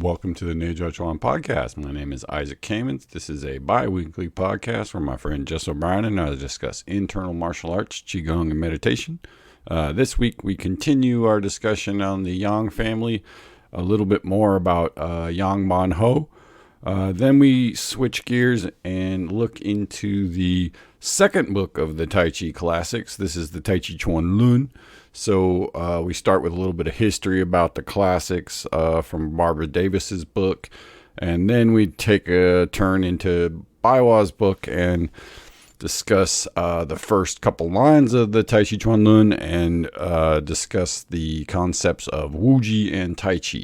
Welcome to the Chuan podcast. My name is Isaac Kamens. This is a bi-weekly podcast where my friend Jess O'Brien and I discuss internal martial arts, Qigong, and meditation. This week we continue our discussion on the Yang family, a little bit more about Yang Ban Huo. Then we switch gears and look into the second book of the Taiji Classics. This is the Taiji Chuan. So we start with a little bit of history about the classics from Barbara Davis's book, and then we take a turn into Bai Hua's book and discuss the first couple lines of the Taiji Chuan Lun and discuss the concepts of Wuji and Tai Chi.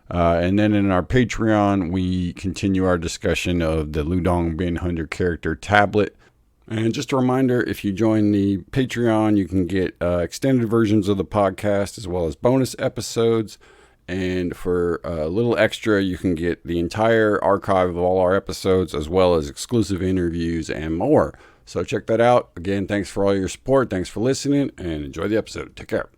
And then in our Patreon, we continue our discussion of the Ludong Bin 100 character tablet. And just a reminder, if you join the Patreon, you can get extended versions of the podcast as well as bonus episodes. And for a little extra, you can get the entire archive of all our episodes as well as exclusive interviews and more. So check that out. Again, thanks for all your support. Thanks for listening and enjoy the episode. Take care.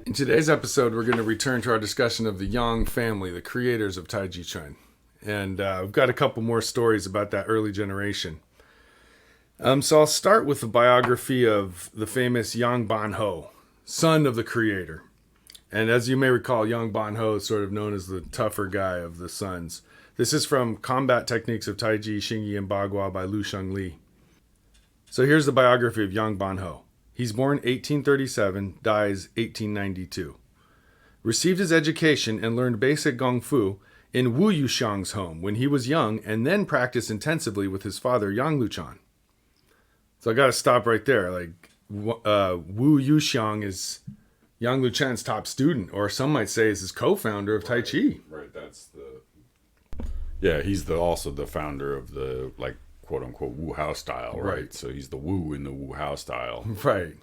In today's episode, we're going to return to our discussion of the Yang family, the creators of Taiji Chuan. And we've got a couple more stories about that early generation. So I'll start with the biography of the famous Yang Ban Huo, son of the creator. And as you may recall, Yang Ban Huo is sort of known as the tougher guy of the sons. This is from Combat Techniques of Taiji, Xingyi, and Bagua by Lu Shengli. So here's the biography of Yang Ban Huo. He's born 1837, dies 1892. Received his education and learned basic Gong Fu in Wu Yuxiang's home when he was young, and then practiced intensively with his father, Yang Luchan. So I got to stop right there. Wu Yuxiang is Yang Luchan's top student, or some might say is his co-founder of Tai Chi. Right, that's yeah, he's also the founder of the, quote unquote Wu Hao style, right? So he's the Wu in the Wu Hao style. Right.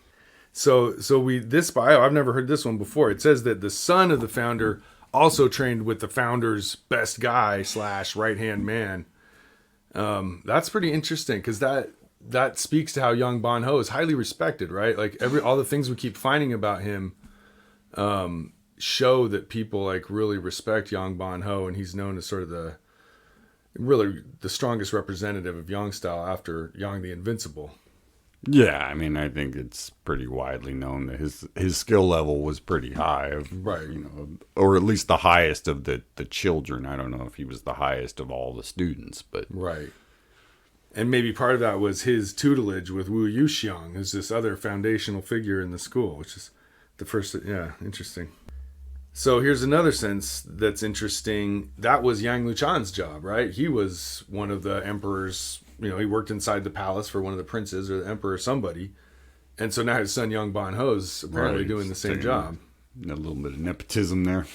So this bio, I've never heard this one before. It says that the son of the founder also trained with the founder's best guy / right-hand man. That's pretty interesting because that speaks to how Yang Ban Huo is highly respected, right? All the things we keep finding about him show that people really respect Yang Ban Huo, and he's known as sort of the strongest representative of Yang style after Yang the Invincible. Yeah, I mean, I think it's pretty widely known that his skill level was pretty high, right? Or at least the highest of the children. I don't know if he was the highest of all the students, but right. And maybe part of that was his tutelage with Wu Yuxiang, who's this other foundational figure in the school, which is the first. Yeah, interesting. So here's another sense that's interesting. That was Yang Luchan's job, right? He was one of the emperor's, he worked inside the palace for one of the princes or the emperor or somebody. And so now his son Yang Ban Huo's apparently doing the same job. A little bit of nepotism there.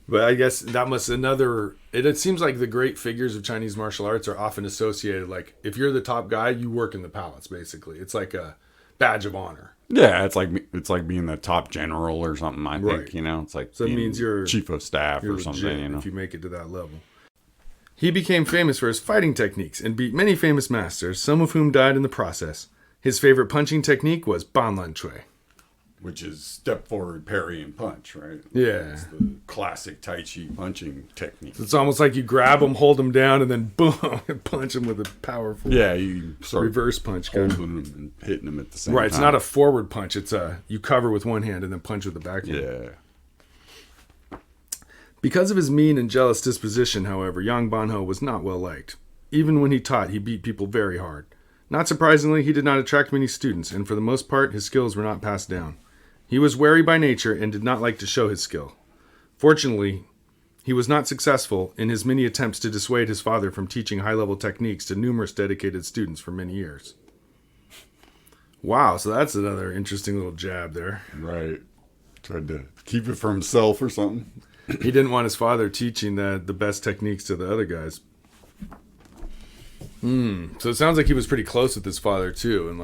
But I guess that must it seems like the great figures of Chinese martial arts are often associated, if you're the top guy, you work in the palace, basically. It's like a badge of honor. Yeah, it's like being the top general or something, I think, It's like so it means you're chief of staff or something, if you make it to that level. He became famous for his fighting techniques and beat many famous masters, some of whom died in the process. His favorite punching technique was Ban Lan Chui, which is step forward, parry, and punch, right? Yeah. It's the classic Tai Chi punching technique. So it's almost like you grab him, hold him down, and then boom, and punch him with a powerful you sort reverse punch. Holding him and hitting him at the same time. Right, it's not a forward punch. It's you cover with one hand and then punch with the back hand. Yeah. Because of his mean and jealous disposition, however, Yang Ban Huo was not well liked. Even when he taught, he beat people very hard. Not surprisingly, he did not attract many students, and for the most part, his skills were not passed down. He was wary by nature and did not like to show his skill. Fortunately, he was not successful in his many attempts to dissuade his father from teaching high-level techniques to numerous dedicated students for many years. Wow, so that's another interesting little jab there. Right. Tried to keep it for himself or something. He didn't want his father teaching the best techniques to the other guys. So it sounds like he was pretty close with his father, too, and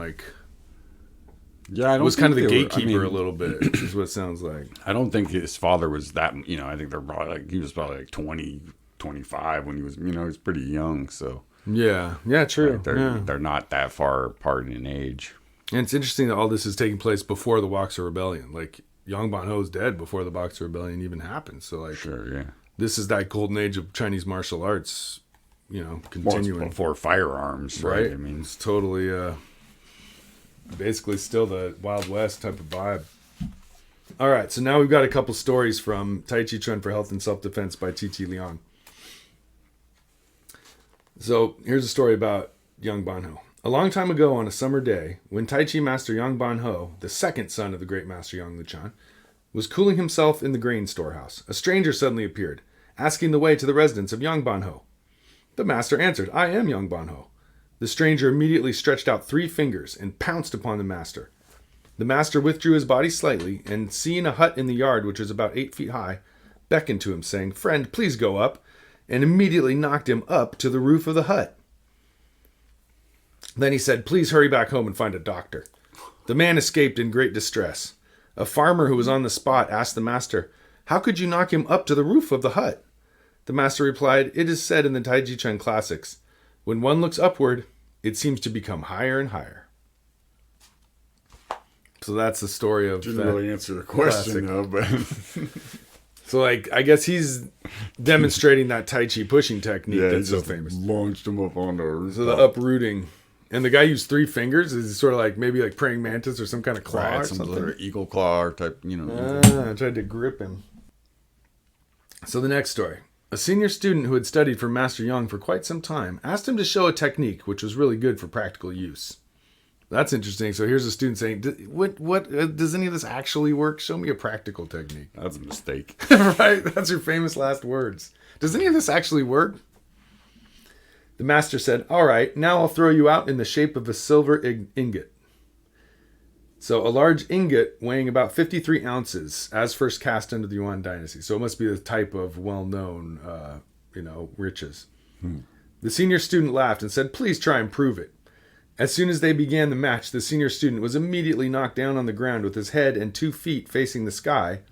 yeah, I don't was kind of the gatekeeper a little bit, is what it sounds like. I don't think his father was that, I think they're probably he was probably 20, 25 when he was, he was pretty young. So Yeah. Yeah, true. They're not that far apart in age. And it's interesting that all this is taking place before the Boxer Rebellion. Like, Yang Ban Ho is dead before the Boxer Rebellion even happened. So, like, Sure, yeah. this is that golden age of Chinese martial arts, continuing. Well, before firearms, right? I mean, it's totally, basically still the Wild West type of vibe. All right, so now we've got a couple stories from Taiji Chuan for Health and Self-Defense by T.T. Liang. So here's a story about Yang Ban Ho. A long time ago on a summer day, when Tai Chi Master Yang Ban Ho, the second son of the great Master Yang Luchan, was cooling himself in the grain storehouse, a stranger suddenly appeared, asking the way to the residence of Yang Ban Ho. The master answered, "I am Yang Ban Ho." The stranger immediately stretched out 3 fingers and pounced upon the master. The master withdrew his body slightly, and seeing a hut in the yard which was about 8 feet high, beckoned to him, saying, "Friend, please go up," and immediately knocked him up to the roof of the hut. Then he said, "Please hurry back home and find a doctor." The man escaped in great distress. A farmer who was on the spot asked the master, "How could you knock him up to the roof of the hut?" The master replied, "It is said in the Taiji Classics, when one looks upward, it seems to become higher and higher." So that's the story of didn't really answer the question, though, but... So, like, I guess he's demonstrating that Tai Chi pushing technique that's so famous. Launched him up on the roof. So the uprooting. And the guy used 3 fingers. Is sort of like maybe like praying mantis or some kind of claw or something. Or eagle claw type, I tried to grip him. So the next story. A senior student who had studied for Master Yang for quite some time asked him to show a technique which was really good for practical use. That's interesting. So here's a student saying, "What does any of this actually work? Show me a practical technique." That's a mistake. Right? That's your famous last words. Does any of this actually work? The master said, "All right, now I'll throw you out in the shape of a silver ingot." So a large ingot weighing about 53 ounces as first cast under the Yuan dynasty. So it must be the type of well-known, riches. The senior student laughed and said, "Please try and prove it." As soon as they began the match, the senior student was immediately knocked down on the ground with his head and 2 feet facing the sky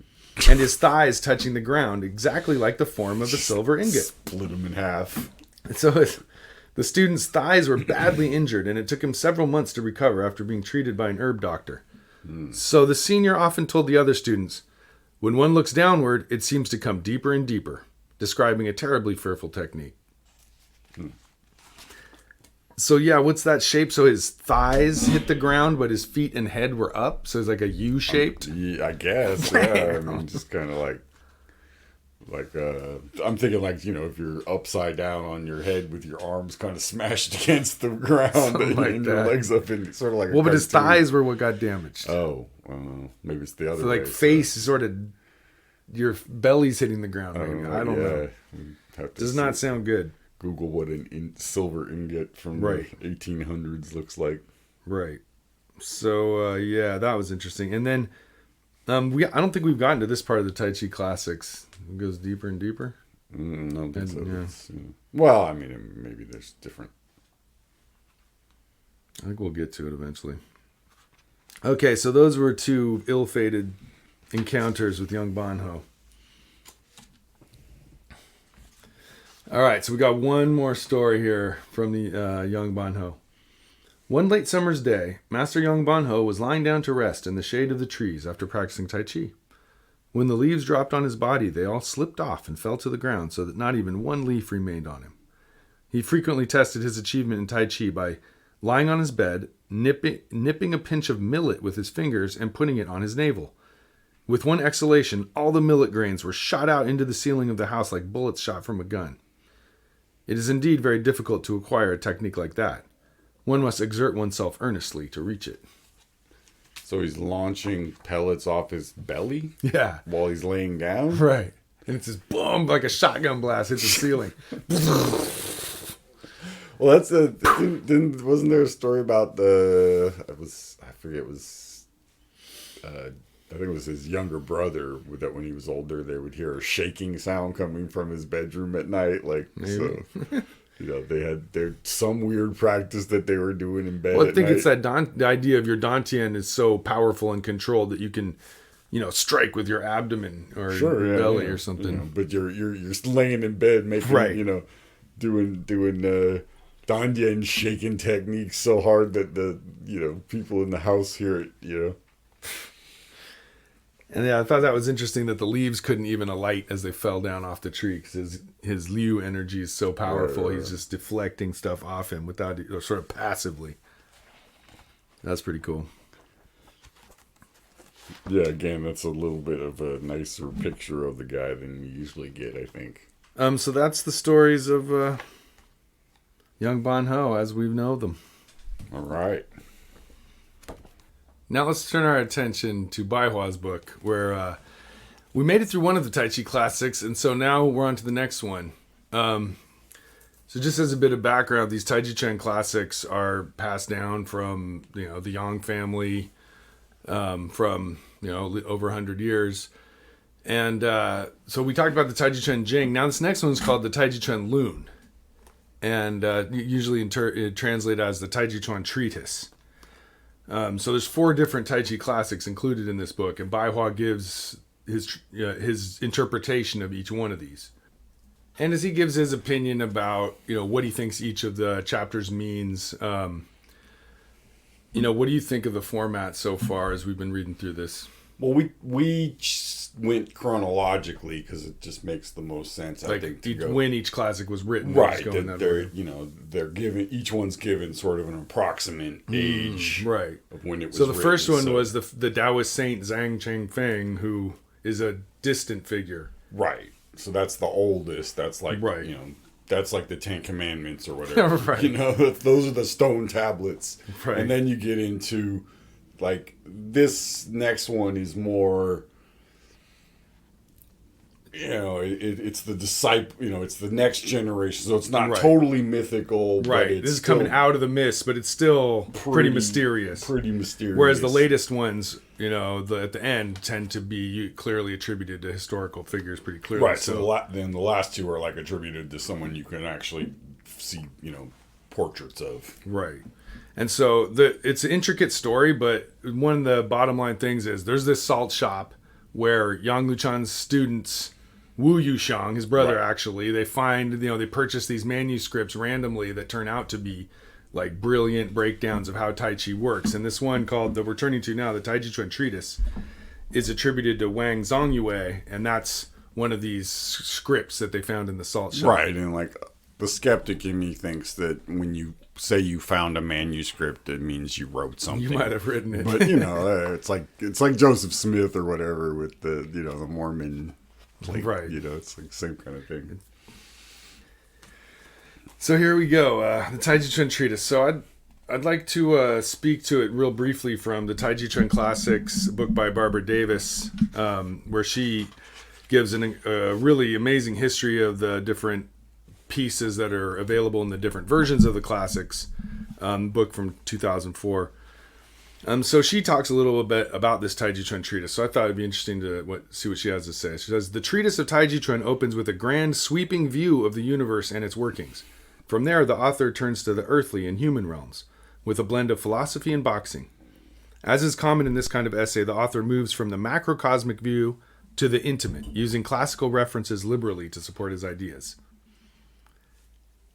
and his thighs touching the ground, exactly like the form of a silver ingot. Split him in half. So the student's thighs were badly injured, and it took him several months to recover after being treated by an herb doctor. So the senior often told the other students, "When one looks downward, it seems to come deeper and deeper," describing a terribly fearful technique. So yeah, what's that shape? So his thighs hit the ground, but his feet and head were up. So it's like a U-shaped. Yeah, I guess. Yeah, I mean, just kind of like I'm thinking like, if you're upside down on your head with your arms kind of smashed against the ground and your legs up in sort of like. Well, but his thighs were what got damaged. Oh, maybe it's the other. So like face is sort of your belly's hitting the ground. Maybe. I don't know. Does not sound good. Google what silver ingot from the 1800s looks like. Right. So, that was interesting. And then I don't think we've gotten to this part of the Taiji Classics. It goes deeper and deeper. I don't think so. Yeah. Well, I mean, maybe there's different. I think we'll get to it eventually. Okay, so those were 2 ill-fated encounters with Yang Ban Ho. All right, so we got one more story here from the Yang Ban Ho. One late summer's day, Master Yang Ban Ho was lying down to rest in the shade of the trees after practicing Tai Chi. When the leaves dropped on his body, they all slipped off and fell to the ground so that not even one leaf remained on him. He frequently tested his achievement in Tai Chi by lying on his bed, nipping a pinch of millet with his fingers and putting it on his navel. With one exhalation, all the millet grains were shot out into the ceiling of the house like bullets shot from a gun. It is indeed very difficult to acquire a technique like that. One must exert oneself earnestly to reach it. So he's launching pellets off his belly? Yeah. While he's laying down? Right. And it's just boom, like a shotgun blast hits the ceiling. Well, that's wasn't there a story about I think it was his younger brother that when he was older, they would hear a shaking sound coming from his bedroom at night. Like, maybe. So, there's some weird practice that they were doing in bed. Well, I think it's that the idea of your dantian is so powerful and controlled that you can, strike with your abdomen or your belly or something. But you're laying in bed making, doing Dandian shaking technique so hard that the people in the house hear it. And yeah, I thought that was interesting that the leaves couldn't even alight as they fell down off the tree because his Liu energy is so powerful. He's just deflecting stuff off him without, sort of passively. That's pretty cool. Yeah, again, that's a little bit of a nicer picture of the guy than you usually get, I think. So that's the stories of Yang Ban Huo as we know them. All right. Now let's turn our attention to Bai Hua's book, where we made it through one of the Taiji Classics, and so now we're on to the next one. So just as a bit of background, these Taiji Chuan Classics are passed down from the Yang family from over 100 years. And so we talked about the Taiji Chuan Jing. Now this next one is called the Taiji Chuan Lun, and usually translated as the Taiji Chuan Treatise. So there's 4 different Taiji Classics included in this book, and Bai Hua gives his interpretation of each one of these. And as he gives his opinion about what he thinks each of the chapters means, what do you think of the format so far as we've been reading through this? Well, we went chronologically because it just makes the most sense. I think when each classic was written, right? They're given, each one's given sort of an approximate age, right, of when it was. So the first one was the Taoist saint Zhang Chengfeng, who is a distant figure, right? So that's the oldest. That's like right. That's like the 10 Commandments or whatever. Right. Those are the stone tablets, right? And then you get into like this next one is more. It's the disciple. It's the next generation. So it's not totally mythical. Right. But this is coming out of the mist, but it's still pretty mysterious. Pretty mysterious. Whereas the latest ones, at the end, tend to be clearly attributed to historical figures. Pretty clearly. Right. So then the last 2 are like attributed to someone you can actually see, portraits of. Right. And so it's an intricate story, but one of the bottom line things is there's this salt shop where Yang Luchan's students, Wu Yushang, his brother, actually, they find, they purchase these manuscripts randomly that turn out to be like brilliant breakdowns of how Tai Chi works. And this one called, that we're turning to now, the Taiji Chuan Treatise, is attributed to Wang Zongyue, and that's one of these scripts that they found in the salt shop. Right, and like the skeptic in me thinks that when you say you found a manuscript, it means you wrote something. You might have written it. But it's like Joseph Smith or whatever with the the Mormon. Right. It's like the same kind of thing. So here we go. The Taiji Chuan Treatise. So I'd like to speak to it real briefly from the Taiji Chuan Classics, a book by Barbara Davis, where she gives a really amazing history of the different pieces that are available in the different versions of the classics. Book from 2004. So she talks a little bit about this Taiji Chuan treatise. So I thought it'd be interesting to see what she has to say. She says, the treatise of Taiji Chuan opens with a grand sweeping view of the universe and its workings. From there, the author turns to the earthly and human realms, with a blend of philosophy and boxing. As is common in this kind of essay, the author moves from the macrocosmic view to the intimate, using classical references liberally to support his ideas.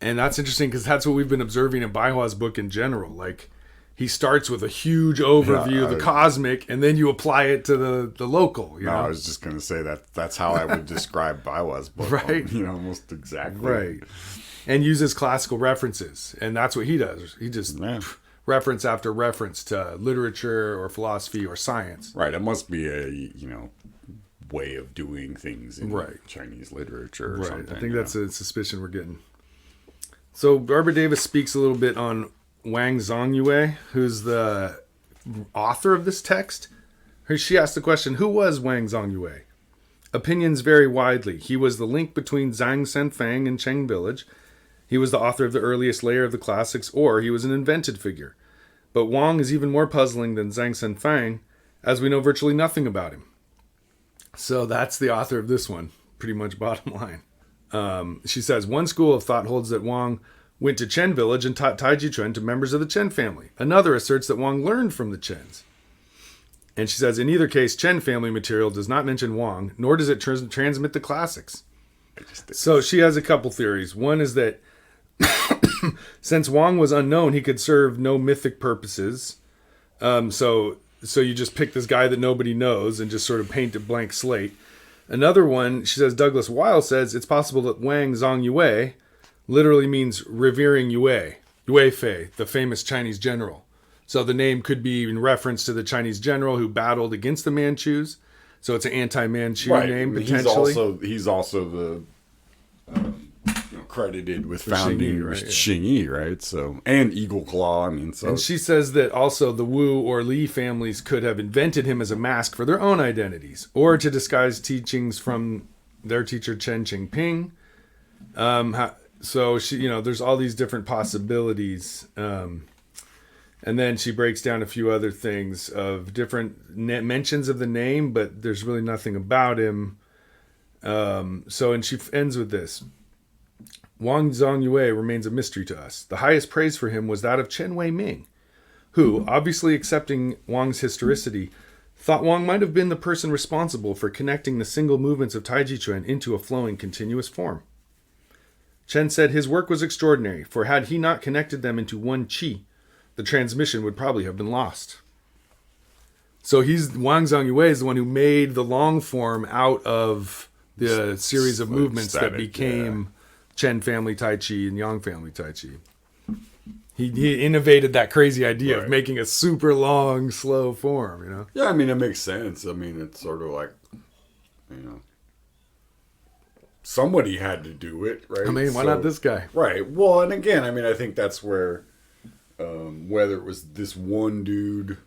And that's interesting because that's what we've been observing in Bai Hua's book in general. Like, he starts with a huge overview of the cosmic, and then you apply it to the local. I was just going to say that's how I would describe Bai Hua's book. Right. Almost exactly. Right. And uses classical references. And that's what he does. He just reference after reference to literature or philosophy or science. Right. It must be a, way of doing things in Chinese literature or something. I think that's a suspicion we're getting. So Barbara Davis speaks a little bit on Wang Zongyue, who's the author of this text. She asked the question, who was Wang Zongyue? Opinions vary widely. He was the link between Zhang Senfang and Cheng Village. He was the author of the earliest layer of the classics, or he was an invented figure. But Wang is even more puzzling than Zhang Senfang, as we know virtually nothing about him. So that's the author of this one, pretty much bottom line. She says, one school of thought holds that Wang went to Chen village and taught Taiji Chuan to members of the Chen family. Another asserts that Wang learned from the Chens. And she says, in either case, Chen family material does not mention Wang, nor does it transmit the classics. So she has a couple theories. One is that Since Wang was unknown, he could serve no mythic purposes. So you just pick this guy that nobody knows and just sort of paint a blank slate. Another one, she says, Douglas Weil says, it's possible that Wang Zongyue literally means revering Yue Fei, the famous Chinese general. So the name could be in reference to the Chinese general who battled against the Manchus. So it's an anti-Manchu name, potentially. He's also the credited with founding Xingyi, right? So, and Eagle Claw. And she says that also the Wu or Li families could have invented him as a mask for their own identities, or to disguise teachings from their teacher Chen Qingping. So she, there's all these different possibilities. And then she breaks down a few other things of different mentions of the name, but there's really nothing about him. And she ends with this. Wang Zongyue remains a mystery to us. The highest praise for him was that of Chen Wei-ming, who, obviously accepting Wang's historicity, thought Wang might have been the person responsible for connecting the single movements of Taiji Chuan into a flowing continuous form. Chen said his work was extraordinary, for had he not connected them into one qi, the transmission would probably have been lost. So Wang Zongyue is the one who made the long form out of the series of movements that became Chen family Tai Chi and Yang family Tai Chi. He innovated that crazy idea of making a super long, slow form, Yeah, it makes sense. It's sort of like, somebody had to do it, right? Why not this guy? Right. Well, and again, I think that's where, whether it was this one dude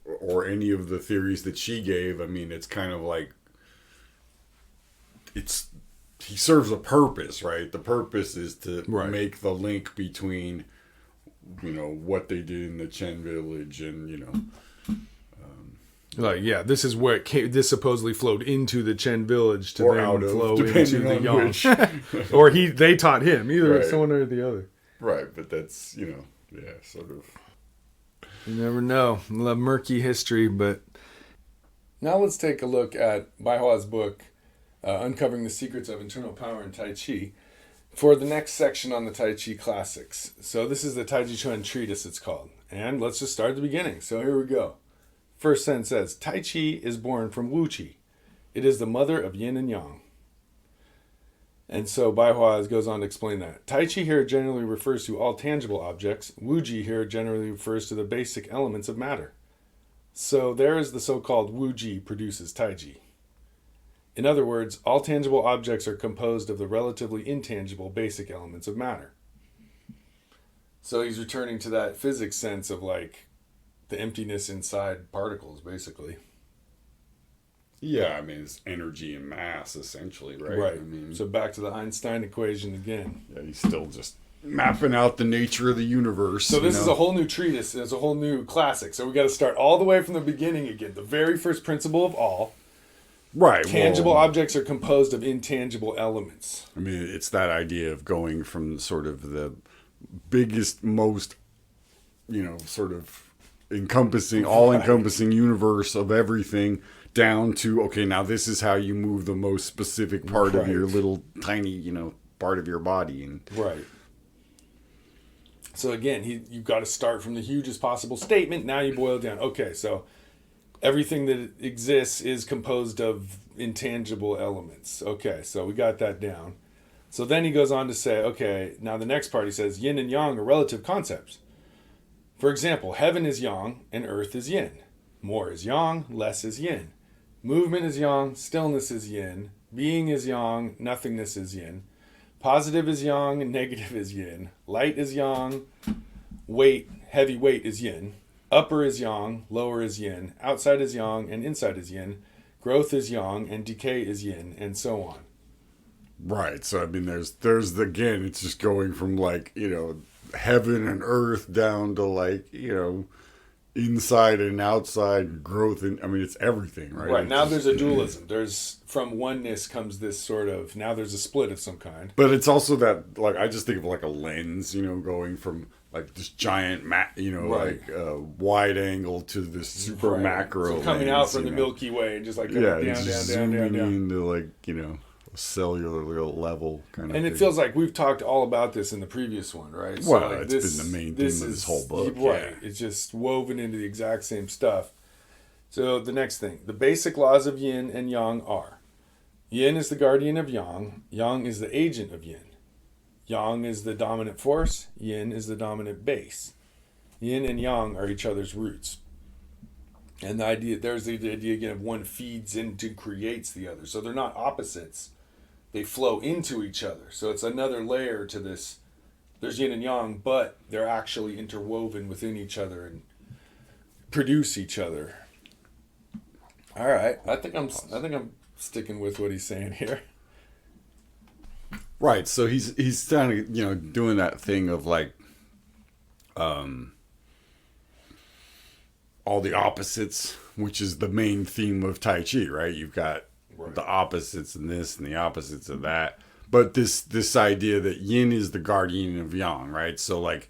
or any of the theories that she gave, it's kind of like, he serves a purpose, right? The purpose is to make the link between, what they did in the Chen village and, this is where this supposedly flowed into the Chen village to then flow into the Yang. Or they taught him, either someone or the other. Right, but that's, sort of. You never know. Love murky history, but. Now let's take a look at Bai Hua's book, Uncovering the Secrets of Internal Power in Tai Chi, for the next section on the Taiji Classics. So this is the Taiji Chuan Treatise, it's called. And let's just start at the beginning. So here we go. First sentence says, Tai Chi is born from Wu Chi. It is the mother of yin and yang. And so Bai Hua goes on to explain that. Tai Chi here generally refers to all tangible objects. Wu Ji here generally refers to the basic elements of matter. So there is the so-called Wu Ji produces Taiji. In other words, all tangible objects are composed of the relatively intangible basic elements of matter. So he's returning to that physics sense of like the emptiness inside particles, basically. Yeah, it's energy and mass, essentially, right? Right. So back to the Einstein equation again. Yeah, he's still just mapping out the nature of the universe. So this is a whole new treatise. It's a whole new classic. So we got to start all the way from the beginning again. The very first principle of all. Right. Tangible objects are composed of intangible elements. It's that idea of going from sort of the biggest, most, sort of all-encompassing universe of everything down to, okay, now this is how you move the most specific part of your little tiny, part of your body. And right. So again, you've got to start from the hugest possible statement. Now you boil it down. Okay, so everything that exists is composed of intangible elements. Okay, so we got that down. So then he goes on to say, okay, now the next part he says, yin and yang are relative concepts. For example, heaven is yang and earth is yin. More is yang, less is yin. Movement is yang, stillness is yin. Being is yang, nothingness is yin. Positive is yang, negative is yin. Light is yang, heavy weight is yin. Upper is yang, lower is yin. Outside is yang, and inside is yin. Growth is yang, and decay is yin, and so on. Right. So, there's again, it's just going from like, heaven and earth down to like, inside and outside growth. And it's everything, right? Right. Now there's a dualism. From oneness comes this sort of, now there's a split of some kind. But it's also that, like, I just think of like a lens, going from like this giant, like wide angle to this super macro. So coming lens, out from the Milky Way, just like down. Into like, cellular level kind of and thing. it feels like we've talked all about this in the previous one, right? Well, like it's been the main theme of this whole book. Right. It's just woven into the exact same stuff. So the next thing, the basic laws of yin and yang are: yin is the guardian of yang, yang is the agent of yin. Yang is the dominant force, yin is the dominant base. Yin and yang are each other's roots. And there's the idea again of one feeds into, creates the other. So they're not opposites. They flow into each other. So it's another layer to this. There's yin and yang, but they're actually interwoven within each other and produce each other. All right. I think I'm sticking with what he's saying here. Right. So he's kind of, doing that thing of like, all the opposites, which is the main theme of Tai Chi, right? You've got the opposites in this and the opposites of that. But this idea that yin is the guardian of yang, right? So like,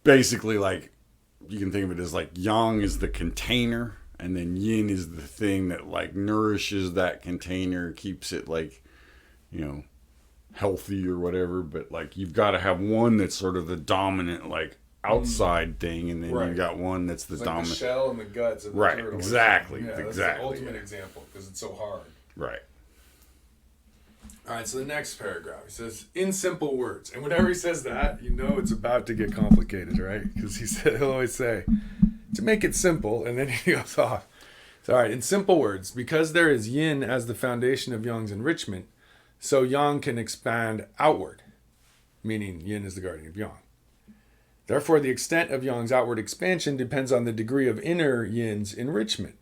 basically like, you can think of it as like yang is the container, and then yin is the thing that like nourishes that container, keeps it like, healthy or whatever. But like you've got to have one that's sort of the dominant like outside thing, and then you got one that's the dominant, the shell and the guts of the turtle. Exactly. That's the ultimate example because it's so hard. Right. All right, so the next paragraph, he says, in simple words. And whenever he says that, it's about to get complicated, right? Because he'll always say, to make it simple, and then he goes off. So, all right, in simple words, because there is yin as the foundation of yang's enrichment, so yang can expand outward, meaning yin is the guardian of yang. Therefore, the extent of yang's outward expansion depends on the degree of inner yin's enrichment,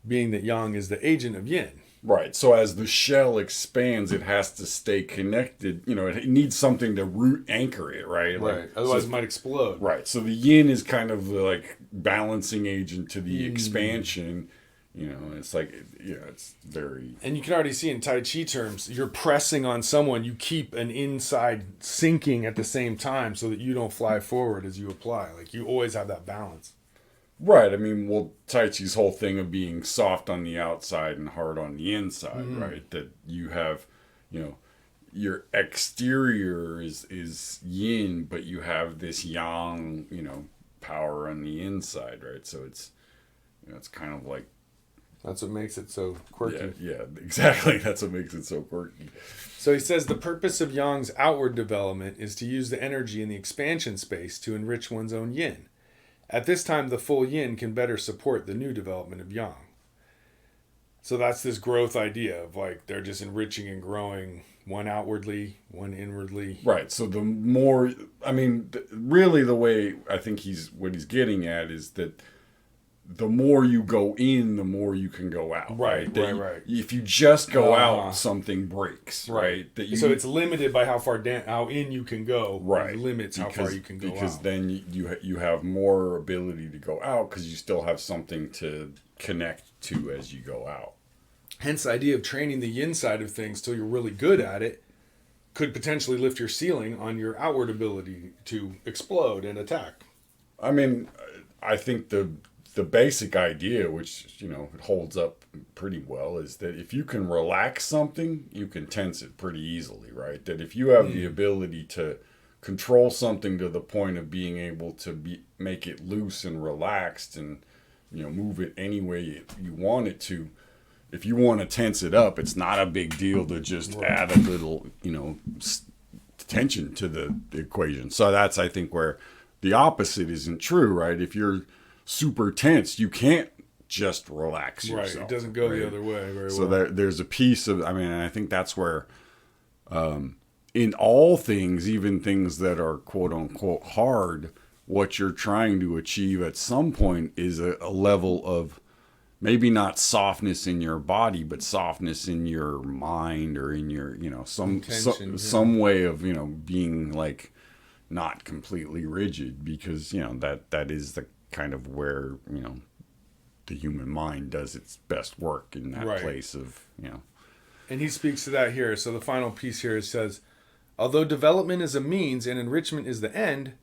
being that yang is the agent of yin. Right. So as the shell expands, it has to stay connected. It needs something to anchor it, right? Right. Otherwise, it might explode. Right. So the yin is kind of the like balancing agent to the expansion. It's like, it's very... And you can already see in Tai Chi terms, you're pressing on someone, you keep an inside sinking at the same time so that you don't fly forward as you apply. Like, you always have that balance. Right. I mean, Tai Chi's whole thing of being soft on the outside and hard on the inside, right? That you have, your exterior is yin, but you have this yang, power on the inside, right? So it's, it's kind of like... That's what makes it so quirky. Yeah, exactly. That's what makes it so quirky. So he says the purpose of yang's outward development is to use the energy in the expansion space to enrich one's own yin. At this time, the full yin can better support the new development of yang. So that's this growth idea of like they're just enriching and growing, one outwardly, one inwardly. Right. So the more, really the way I think what he's getting at is that the more you go in, the more you can go out. Right. If you just go out, something breaks. Right. So it's limited by how far how in you can go. Right. It limits how far you can go out. Because then you have more ability to go out because you still have something to connect to as you go out. Hence the idea of training the yin side of things till you're really good at it could potentially lift your ceiling on your outward ability to explode and attack. I think the basic idea, which, it holds up pretty well, is that if you can relax something, you can tense it pretty easily, right? That if you have the ability to control something to the point of being able to make it loose and relaxed and, move it any way you want it to, if you want to tense it up, it's not a big deal to just add a little, tension to the equation. So that's, I think, where the opposite isn't true, right? If you're super tense, you can't just relax yourself. Right, it doesn't go the other way very well. So there's a piece of, I think that's where, in all things, even things that are quote unquote hard, what you're trying to achieve at some point is a level of maybe not softness in your body, but softness in your mind or in your, some way of, being like not completely rigid, because, that is the kind of where, the human mind does its best work in that place of, And he speaks to that here. So the final piece here says, although development is a means and enrichment is the end,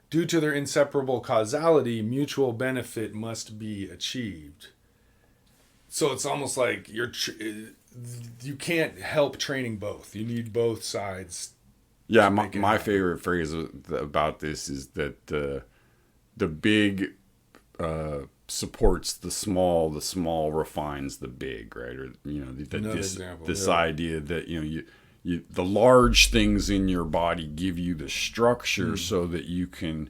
due to their inseparable causality, mutual benefit must be achieved. So it's almost like you can't help training both. You need both sides. Yeah, my favorite phrase about this is that the big supports the small refines the big, right? Or this idea that you the large things in your body give you the structure so that you can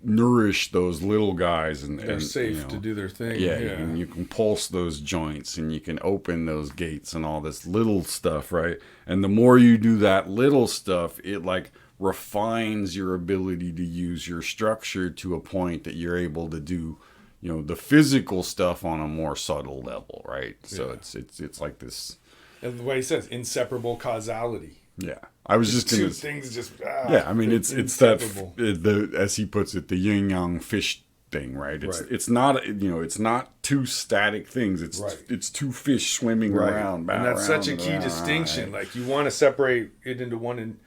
nourish those little guys and they're safe to do their thing. Yeah, and you can pulse those joints and you can open those gates and all this little stuff, right? And the more you do that little stuff, it like refines your ability to use your structure to a point that you're able to do the physical stuff on a more subtle level, right? So it's like this, and the way he says inseparable causality. Yeah, I was just two things just. I mean, it's that as he puts it, the yin yang fish thing, right? It's not it's not two static things. It's two fish swimming around, and that's such a key distinction. Right? Like you want to separate it into one and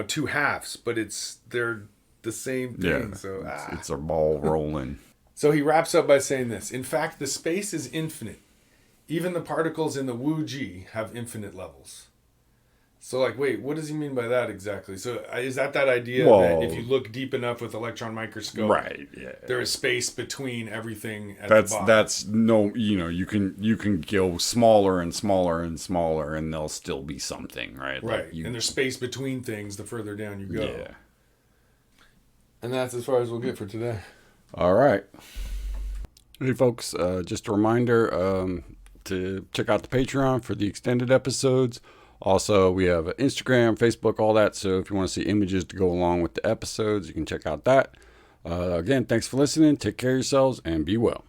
two halves, but they're the same thing. Yeah, so it's a ball rolling. So he wraps up by saying this: in fact, the space is infinite. Even the particles in the Wu Ji have infinite levels. So, like, wait, what does he mean by that exactly? So, is that idea that if you look deep enough with electron microscope, right? Yeah, there is space between everything at the bottom? That's no, you can go smaller and smaller and smaller, and there'll still be something, right? Right, and there's space between things the further down you go. Yeah. And that's as far as we'll get for today. All right. Hey, folks, just a reminder to check out the Patreon for the extended episodes. Also, we have Instagram, Facebook, all that. So if you want to see images to go along with the episodes, you can check out that. Again, thanks for listening. Take care of yourselves and be well.